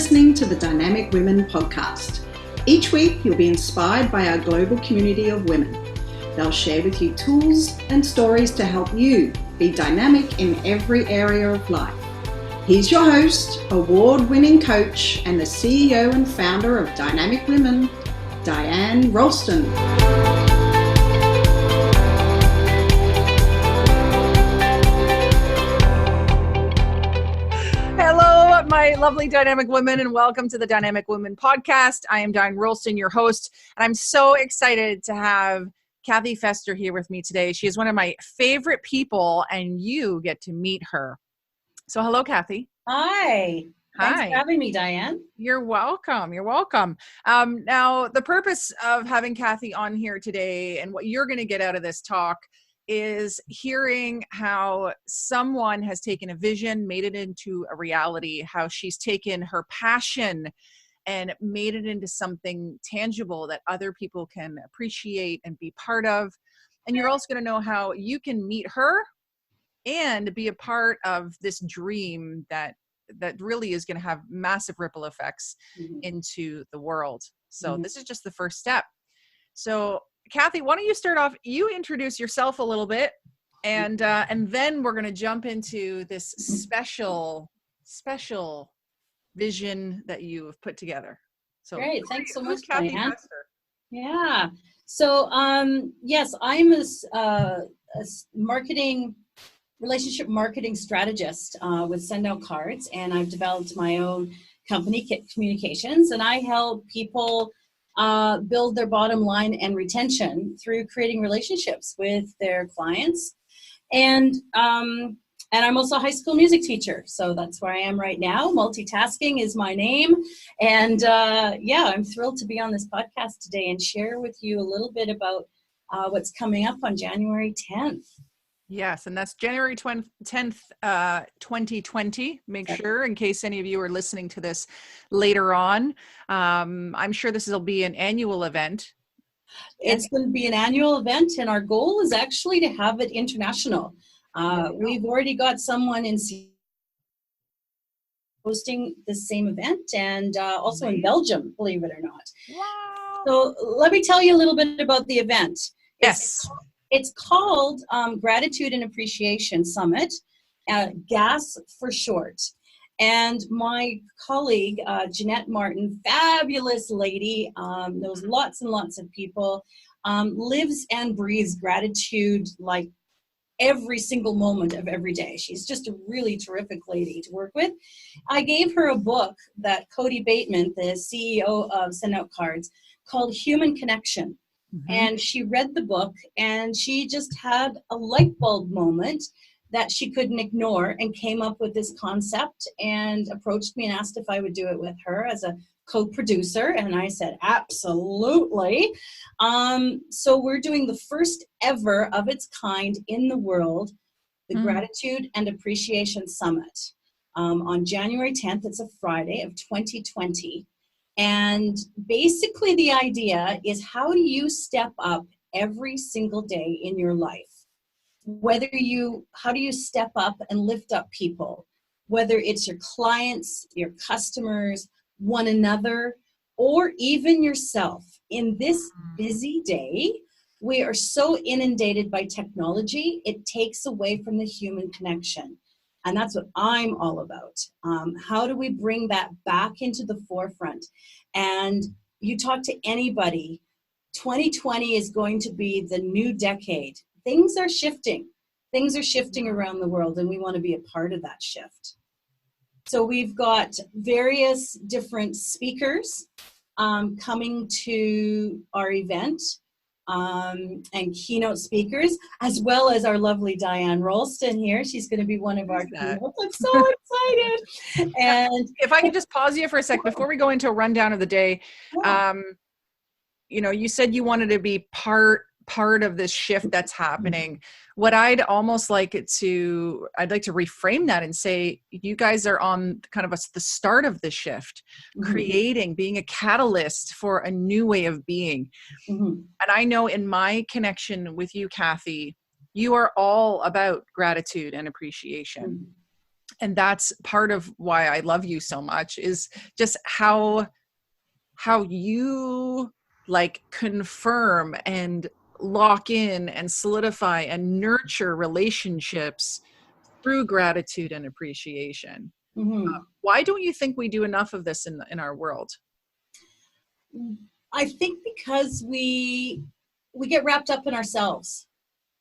listening to the Dynamic Women podcast. Each week, you'll be inspired by our global community of women. They'll share with you tools and stories to help you be dynamic in every area of life. Here's your host, award-winning coach, and the CEO and founder of Dynamic Women, Diane Rolston. Hello, my lovely Dynamic Women, and welcome to the Dynamic Women podcast. I am Diane Rolston, your host, and I'm so excited to have Kathy Fester here with me today. She is one of my favorite people, and you get to meet her. So hello, Kathy. Hi. Thanks for having me, Diane. You're welcome. You're welcome. Now, the purpose of having Kathy on here today and what you're going to get out of this talk is hearing how someone has taken a vision, made it into a reality, how she's taken her passion and made it into something tangible that other people can appreciate and be part of. And you're also going to know how you can meet her and be a part of this dream that really is going to have massive ripple effects into the world. So this is just the first step. So Kathy, why don't you start off? You introduce yourself a little bit, and then we're going to jump into this special vision that you have put together. So great, thanks so much, Kathy Diane. Fester? Yeah. So yes, I'm a relationship marketing strategist with Send Out Cards, and I've developed my own company, Kit Communications, and I help people build their bottom line and retention through creating relationships with their clients. And I'm also a high school music teacher, so that's where I am right now. Multitasking is my name, and I'm thrilled to be on this podcast today and share with you a little bit about what's coming up on January 10th. Yes, and that's January 10th, 2020. Make sure, in case any of you are listening to this later on. I'm sure this will be an annual event. It's going to be an annual event, and our goal is actually to have it international. We've already got someone in hosting the same event, and also in Belgium, believe it or not. Wow. So let me tell you a little bit about the event. Yes. It's called Gratitude and Appreciation Summit, GAS for short. And my colleague, Jeanette Martin, fabulous lady, knows lots and lots of people, lives and breathes gratitude like every single moment of every day. She's just a really terrific lady to work with. I gave her a book that Cody Bateman, the CEO of Send Out Cards, called Human Connection. And she read the book, and she just had a light bulb moment that she couldn't ignore, and came up with this concept and approached me and asked if I would do it with her as a co-producer. And I said, absolutely. So we're doing the first ever of its kind in the world, the Gratitude and Appreciation Summit, on January 10th. It's a Friday of 2020. And basically the idea is, how do you step up every single day in your life? How do you step up and lift up people? Whether it's your clients, your customers, one another, or even yourself. In this busy day, we are so inundated by technology, it takes away from the human connection. And that's what I'm all about. How do we bring that back into the forefront? And you talk to anybody, 2020 is going to be the new decade. Things are shifting. Things are shifting around the world, and we want to be a part of that shift. So we've got various different speakers coming to our event. And keynote speakers, as well as our lovely Diane Rolston here. She's going to be one of our keynotes. I'm so excited. And if I could just pause you for a sec before we go into a rundown of the day. You said you wanted to be part of this shift that's happening. What I'd like to reframe that and say, you guys are on kind of the start of the shift, creating, being a catalyst for a new way of being. And I know in my connection with you, Kathy, you are all about gratitude and appreciation. And that's part of why I love you so much, is just how you like confirm and lock in and solidify and nurture relationships through gratitude and appreciation. Why don't you think we do enough of this in our world? I think because we get wrapped up in ourselves.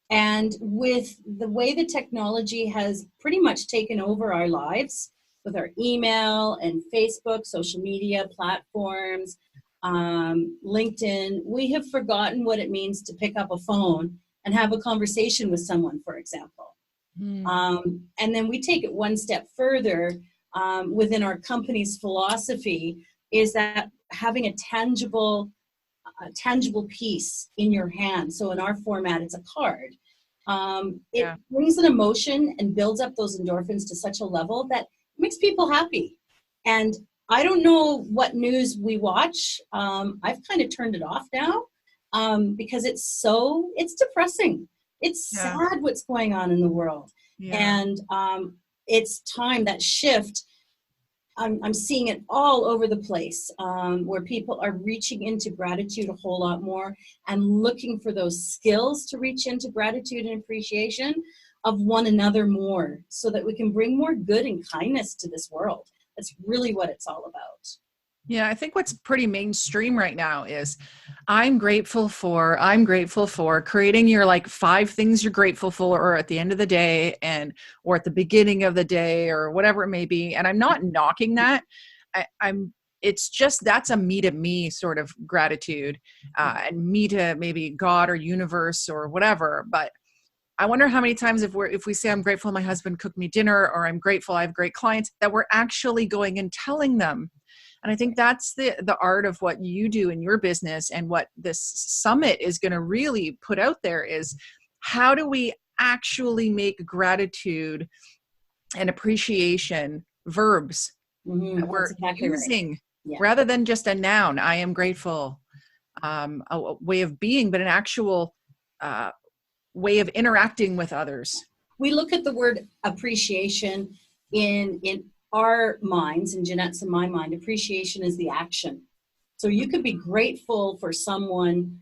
And with the way the technology has pretty much taken over our lives with our email and Facebook, social media platforms, LinkedIn, we have forgotten what it means to pick up a phone and have a conversation with someone, for example. And then we take it one step further within our company's philosophy, is that having a tangible piece in your hand. So in our format, it's a card. It brings an emotion and builds up those endorphins to such a level that makes people happy. And I don't know what news we watch. I've kind of turned it off now because it's depressing. It's sad what's going on in the world. And it's time, that shift. I'm seeing it all over the place, where people are reaching into gratitude a whole lot more and looking for those skills to reach into gratitude and appreciation of one another more, so that we can bring more good and kindness to this world. That's really what it's all about. Yeah, I think what's pretty mainstream right now is I'm grateful for creating your like 5 things you're grateful for, or at the end of the day, or at the beginning of the day, or whatever it may be. And I'm not knocking that. It's just, that's a me to me sort of gratitude, and me to maybe God or universe or whatever. But I wonder how many times if we say I'm grateful my husband cooked me dinner, or I'm grateful I have great clients, that we're actually going and telling them. And I think that's the art of what you do in your business, and what this summit is going to really put out there is, how do we actually make gratitude and appreciation verbs that we're exactly using, rather than just a noun. I am grateful, a way of being, but an actual way of interacting with others. We look at the word appreciation in our minds, in Jeanette's and my mind. Appreciation is the action. So you could be grateful for someone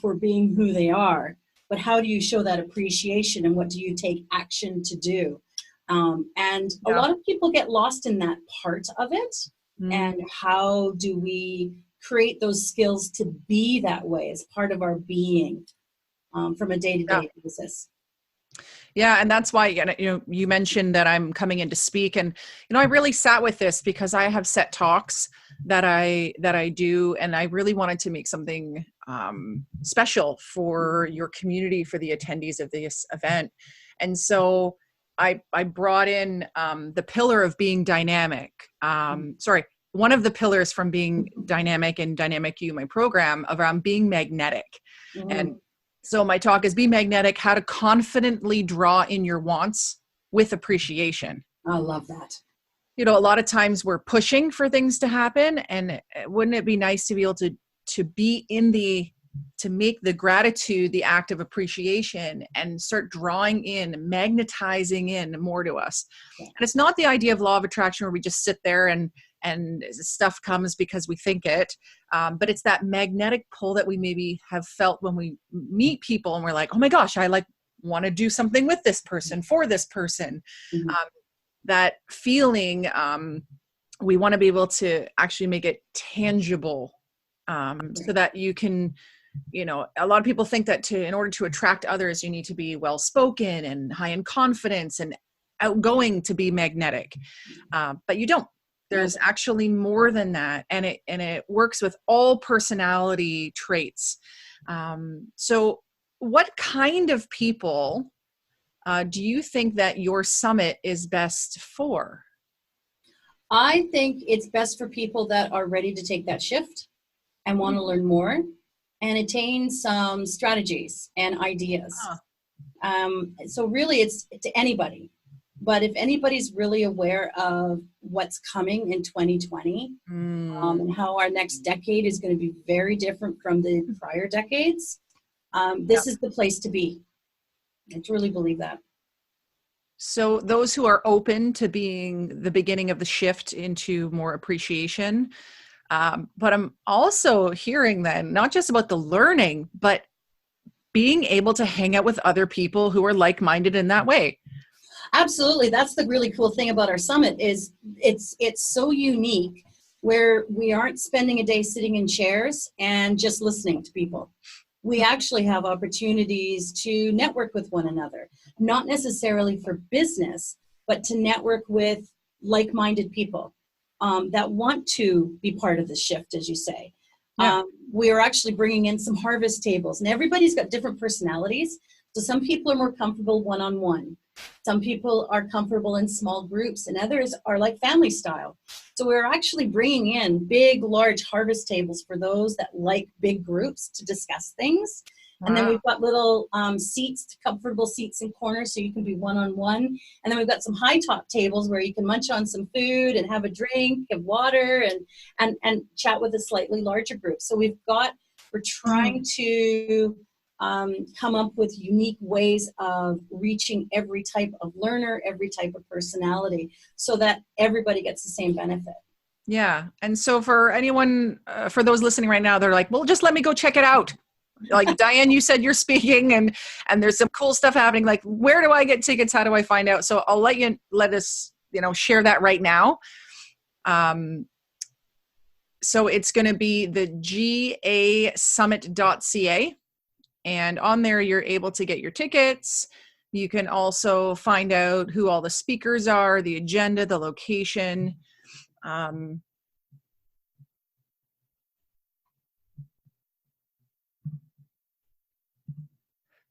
for being who they are, but how do you show that appreciation, and what do you take action to do? And a lot of people get lost in that part of it. And how do we create those skills to be that way as part of our being from a day-to-day basis? Yeah. And that's why, you mentioned that I'm coming in to speak, and, I really sat with this because I have set talks that I do, and I really wanted to make something special for your community, for the attendees of this event. And so I brought in the pillar of being dynamic. One of the pillars from being dynamic and Dynamic You, my program, around being magnetic. And so my talk is Be Magnetic, how to confidently draw in your wants with appreciation. I love that. A lot of times we're pushing for things to happen, and wouldn't it be nice to be able to be to make the gratitude the act of appreciation, and start drawing in, magnetizing in more to us. And it's not the idea of law of attraction where we just sit there and stuff comes because we think it. But it's that magnetic pull that we maybe have felt when we meet people and we're like, oh my gosh, I want to do something with this person, for this person. That feeling, we want to be able to actually make it tangible, so that you can, a lot of people think that in order to attract others, you need to be well-spoken and high in confidence and outgoing to be magnetic. But you don't. There's actually more than that. And it works with all personality traits. So what kind of people do you think that your summit is best for? I think it's best for people that are ready to take that shift and want to learn more and attain some strategies and ideas. So really it's to anybody. But if anybody's really aware of what's coming in 2020, and how our next decade is going to be very different from the prior decades, this is the place to be. I truly believe that. So those who are open to being the beginning of the shift into more appreciation. But I'm also hearing then, not just about the learning, but being able to hang out with other people who are like-minded in that way. Absolutely. That's the really cool thing about our summit is it's so unique where we aren't spending a day sitting in chairs and just listening to people. We actually have opportunities to network with one another, not necessarily for business, but to network with like-minded people that want to be part of the shift, as you say. Yeah. We are actually bringing in some harvest tables, and everybody's got different personalities. So some people are more comfortable one-on-one. Some people are comfortable in small groups, and others are like family style. So we're actually bringing in big, large harvest tables for those that like big groups to discuss things. Wow. And then we've got little seats, comfortable seats in corners so you can be one-on-one. And then we've got some high top tables where you can munch on some food and have a drink, have water, and chat with a slightly larger group. So we're trying to come up with unique ways of reaching every type of learner, every type of personality, so that everybody gets the same benefit. Yeah. And so for anyone, for those listening right now, they're like, well, just let me go check it out. Like Diane, you said you're speaking and there's some cool stuff happening. Like, where do I get tickets? How do I find out? So I'll let us, share that right now. So it's going to be the gasummit.ca. And on there, you're able to get your tickets. You can also find out who all the speakers are, the agenda, the location.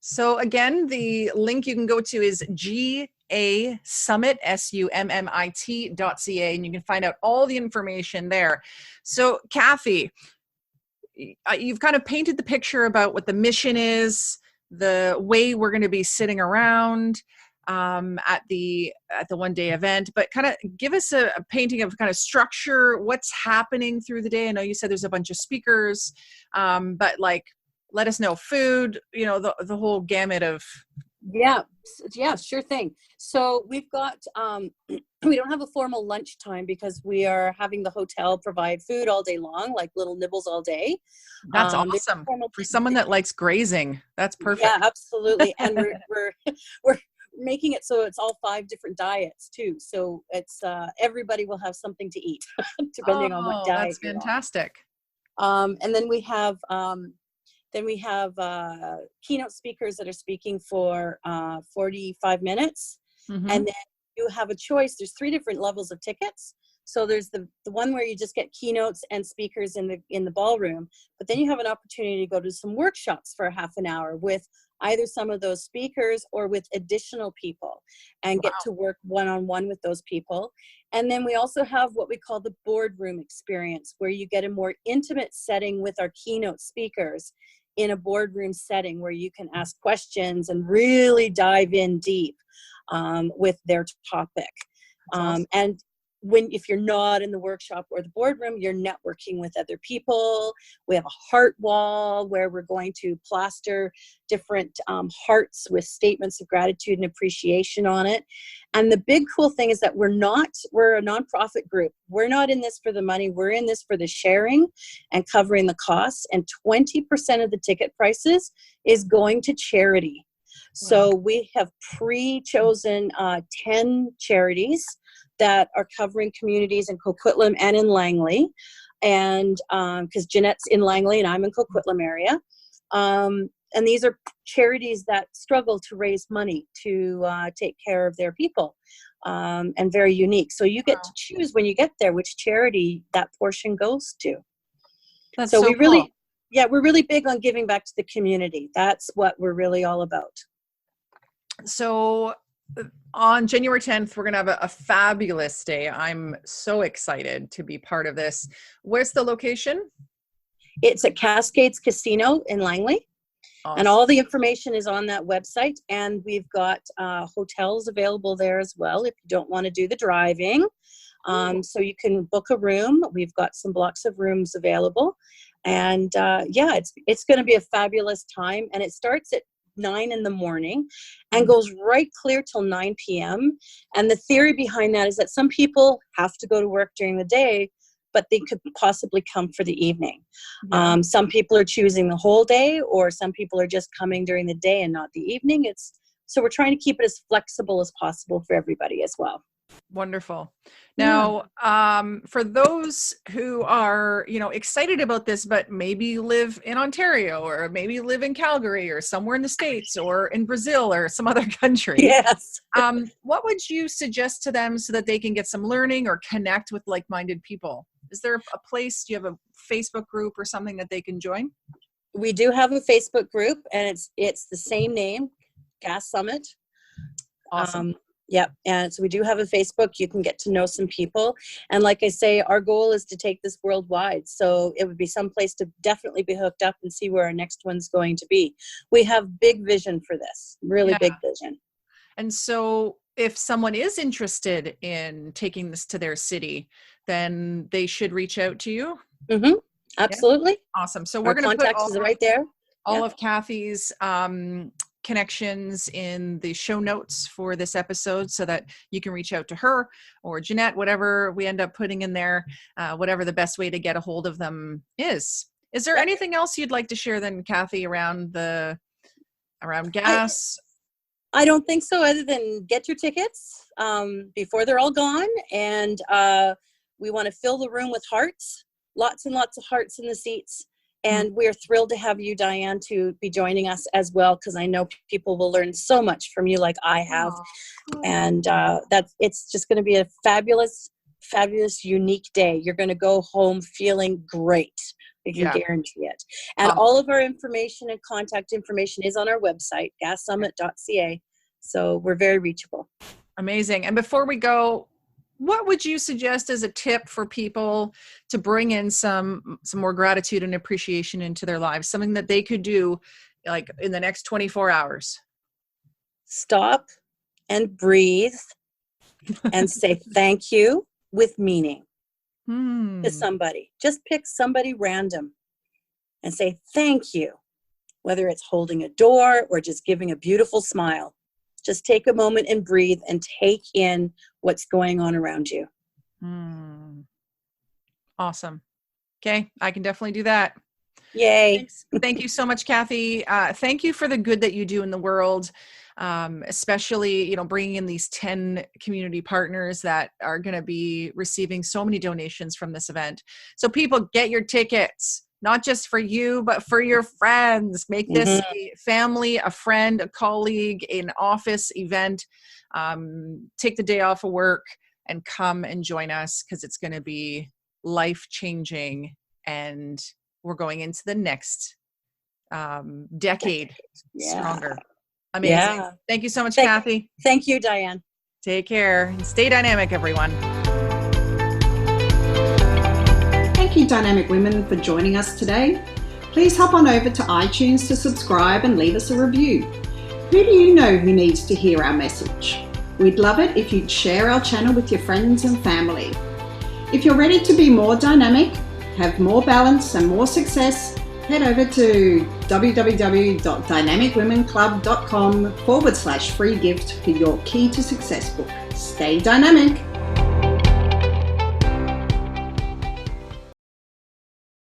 So again, the link you can go to is gasummit, summit.ca, and you can find out all the information there. So Kathy, you've kind of painted the picture about what the mission is, the way we're going to be sitting around at the one-day event, but kind of give us a painting of kind of structure, what's happening through the day. I know you said there's a bunch of speakers, but like, let us know food, the whole gamut of. Yeah, sure thing. So we've got, we don't have a formal lunch time because we are having the hotel provide food all day long, like little nibbles all day. That's awesome. For someone that likes grazing, that's perfect. Yeah, absolutely. And we're making it so it's all 5 different diets too. So it's, everybody will have something to eat depending on what diet. That's fantastic. And then we have, keynote speakers that are speaking for 45 minutes. Mm-hmm. And then you have a choice. There's 3 different levels of tickets. So there's the one where you just get keynotes and speakers in the ballroom, but then you have an opportunity to go to some workshops for half an hour with either some of those speakers or with additional people and get to work one-on-one with those people. And then we also have what we call the boardroom experience, where you get a more intimate setting with our keynote speakers in a boardroom setting where you can ask questions and really dive in deep with their topic. Awesome. And if you're not in the workshop or the boardroom, you're networking with other people. We have a heart wall where we're going to plaster different hearts with statements of gratitude and appreciation on it. And the big cool thing is that we're a nonprofit group. We're not in this for the money. We're in this for the sharing and covering the costs. And 20% of the ticket prices is going to charity. So we have pre-chosen 10 charities that are covering communities in Coquitlam and in Langley. And because Jeanette's in Langley and I'm in Coquitlam area. And these are charities that struggle to raise money to take care of their people, and very unique. So you get to choose when you get there which charity that portion goes to. That's so cool. We're really big on giving back to the community. That's what we're really all about. So on January 10th, we're going to have a fabulous day. I'm so excited to be part of this. Where's the location? It's at Cascades Casino in Langley. Awesome. And all the information is on that website. And we've got hotels available there as well if you don't want to do the driving. So you can book a room. We've got some blocks of rooms available. And it's going to be a fabulous time. And it starts at 9 in the morning and goes right clear till 9 p.m. And the theory behind that is that some people have to go to work during the day, but they could possibly come for the evening. Yeah. Some people are choosing the whole day, or some people are just coming during the day and not the evening. So we're trying to keep it as flexible as possible for everybody as well. Wonderful. Now, for those who are, excited about this, but maybe live in Ontario or maybe live in Calgary or somewhere in the States or in Brazil or some other country. Yes. What would you suggest to them so that they can get some learning or connect with like-minded people? Is there a place, do you have a Facebook group or something that they can join? We do have a Facebook group, and it's the same name, Gas Summit. Awesome. Yep. And so we do have a Facebook. You can get to know some people. And like I say, our goal is to take this worldwide. So it would be some place to definitely be hooked up and see where our next one's going to be. We have big vision for this, really big vision. And so if someone is interested in taking this to their city, then they should reach out to you. Mm-hmm. Absolutely. Yeah. Awesome. So we're going to put all right there. All of Kathy's connections in the show notes for this episode so that you can reach out to her or Jeanette, whatever we end up putting in there, whatever the best way to get a hold of them is. Is there anything else you'd like to share then, Kathy, around gas? I don't think so, other than get your tickets before they're all gone. And we want to fill the room with hearts, lots and lots of hearts in the seats. And we're thrilled to have you, Diane, to be joining us as well, because I know people will learn so much from you like I have. And it's just going to be a fabulous, fabulous, unique day. You're going to go home feeling great. I can guarantee it. And all of our information and contact information is on our website, gassummit.ca. So we're very reachable. Amazing. And before we go, what would you suggest as a tip for people to bring in some more gratitude and appreciation into their lives? Something that they could do like in the next 24 hours? Stop and breathe and say thank you with meaning to somebody. Just pick somebody random and say thank you, whether it's holding a door or just giving a beautiful smile. Just take a moment and breathe and take in what's going on around you. Awesome. Okay. I can definitely do that. Yay. Thanks. Thank you so much, Kathy. Thank you for the good that you do in the world, especially, bringing in these 10 community partners that are going to be receiving so many donations from this event. So people, get your tickets. Not just for you, but for your friends. Make this a family, a friend, a colleague, an office event. Take the day off of work and come and join us, because it's going to be life-changing, and we're going into the next decade stronger. Amazing. Yeah. Thank you so much, Kathy. Thank you, Diane. Take care and stay dynamic, everyone. Thank you, Dynamic Women, for joining us today. Please hop on over to iTunes to subscribe and leave us a review. Who do you know who needs to hear our message? We'd love it if you'd share our channel with your friends and family. If you're ready to be more dynamic, have more balance and more success, head over to www.dynamicwomenclub.com/free gift for your Key to Success book. Stay dynamic.